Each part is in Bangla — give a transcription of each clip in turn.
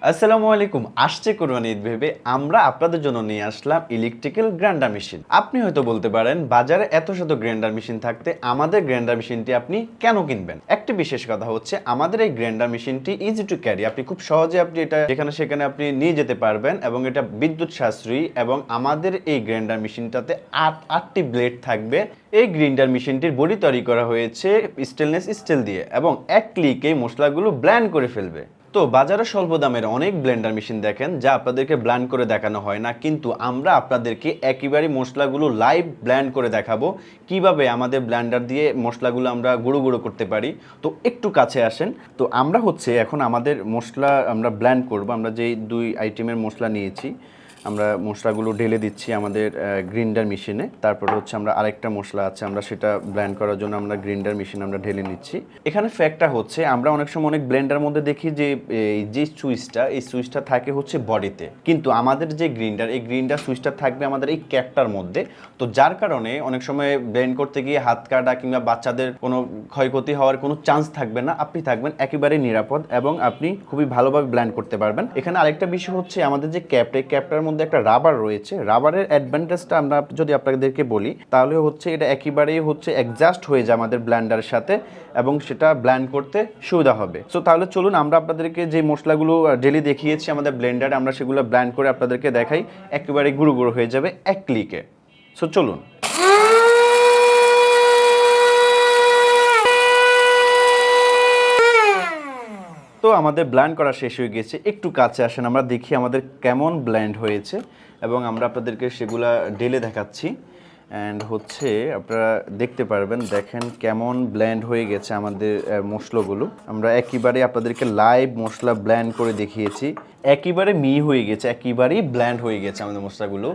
আসসালামু আলাইকুম। আসছে কোরবানি ঈদ ভেবে আমরা আপনাদের জন্য নিয়ে আসলাম ইলেকট্রিক্যাল গ্রাইন্ডার মেশিন। আপনি হয়তো বলতে পারেন বাজারে এত শত গ্রাইন্ডার মেশিন থাকতে আমাদের গ্রাইন্ডার মেশিনটি আপনি কেন কিনবেন? একটি বিশেষ কথা হচ্ছে আমাদের এই গ্রাইন্ডার মেশিনটি ইজি টু ক্যারি। আপনি খুব সহজে আপনি এটা যেখানে সেখানে আপনি নিয়ে যেতে পারবেন এবং এটা বিদ্যুৎ সাশ্রয়ী এবং আমাদের এই গ্রাইন্ডার মেশিনটাতে আটটি ব্লেড থাকবে। এই গ্রাইন্ডার মেশিনটির বডি তৈরি করা হয়েছে স্টেনলেস স্টিল দিয়ে এবং এক ক্লিকেই মশলাগুলো ব্লেন্ড করে ফেলবে। তো বাজারে স্বল্প দামের অনেক ব্লেন্ডার মেশিন দেখেন যা আপনাদেরকে ব্লেন্ড করে দেখানো হয় না, কিন্তু আমরা আপনাদেরকে একেবারে মশলাগুলো লাইভ ব্লেন্ড করে দেখাবো কিভাবে আমাদের ব্লেন্ডার দিয়ে মশলাগুলো আমরা গুঁড়ো গুঁড়ো করতে পারি। তো একটু কাছে আসেন। তো আমরা এখন আমাদের মশলা আমরা ব্লেন্ড করব। আমরা যেই দুই আইটেমের মশলা নিয়েছি আমরা মশলাগুলো ঢেলে দিচ্ছি আমাদের গ্রাইন্ডার মেশিনে। তারপর আমরা আরেকটা মশলা আছে আমরা সেটা ব্লেন্ড করার জন্য আমরা গ্রাইন্ডার মেশিন আমরা ঢেলে নিচ্ছি। এখানে ফ্যাক্টটা হচ্ছে আমরা অনেক সময় অনেক ব্লেন্ডার মধ্যে দেখি যে যে সুইচটা থাকে হচ্ছে বডিতে, কিন্তু আমাদের যে গ্রাইন্ডার এই গ্রাইন্ডার সুইচটা থাকবে আমাদের এই ক্যাপটার মধ্যে। তো যার কারণে অনেক সময় ব্লেন্ড করতে গিয়ে হাত কাটা কিংবা বাচ্চাদের কোনো ক্ষয়ক্ষতি হওয়ার কোনো চান্স থাকবে না। আপনি থাকবেন একেবারে নিরাপদ এবং আপনি খুবই ভালোভাবে ব্লেন্ড করতে পারবেন। এখানে আরেকটা বিষয় হচ্ছে আমাদের যে ক্যাপটার মধ্যে একটা রাবার রয়েছে। রাবারের অ্যাডভান্টেজটা আমরা যদি আপনাদেরকে বলি তাহলে এটা একেবারেই অ্যাডজাস্ট হয়ে যায় আমাদের ব্লেন্ডারের সাথে এবং সেটা ব্লেন্ড করতে সুবিধা হবে। সো তাহলে চলুন আমরা আপনাদেরকে যে মশলাগুলো ডেলি দেখিয়েছি আমাদের ব্লেন্ডারে আমরা সেগুলো ব্লেন্ড করে আপনাদেরকে দেখাই। একেবারে গুঁড়ো গুঁড়ো হয়ে যাবে এক ক্লিকে। সো চলুন। তো আমাদের ব্লেন্ড করা শেষ হয়ে গেছে। একটু কাছে আসেন আমরা দেখি আমাদের কেমন ব্লেন্ড হয়েছে এবং আমরা আপনাদেরকে সেগুলা ঢেলে দেখাচ্ছি। অ্যান্ড আপনারা দেখতে পারবেন, দেখেন কেমন ব্লেন্ড হয়ে গেছে আমাদের মশলাগুলো। আমরা একেবারে আপনাদেরকে লাইভ মশলা ব্লেন্ড করে দেখিয়েছি। একেবারে হয়ে গেছে, একেবারেই ব্লেন্ড হয়ে গেছে আমাদের মশলাগুলো।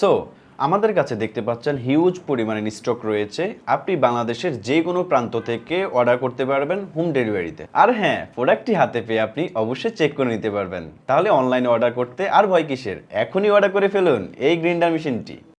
সো আমাদের কাছে দেখতে পাচ্ছেন হিউজ পরিমাণে স্টক রয়েছে। আপনি বাংলাদেশের যে কোনো প্রান্ত থেকে অর্ডার করতে পারবেন হোম ডেলিভারিতে। আর হ্যাঁ, প্রোডাক্টটি হাতে পেয়ে আপনি অবশ্যই চেক করে নিতে পারবেন। তাহলে অনলাইনে অর্ডার করতে আর ভয় কিসের? এখনই অর্ডার করে ফেলুন এই গ্রাইন্ডার মেশিনটি।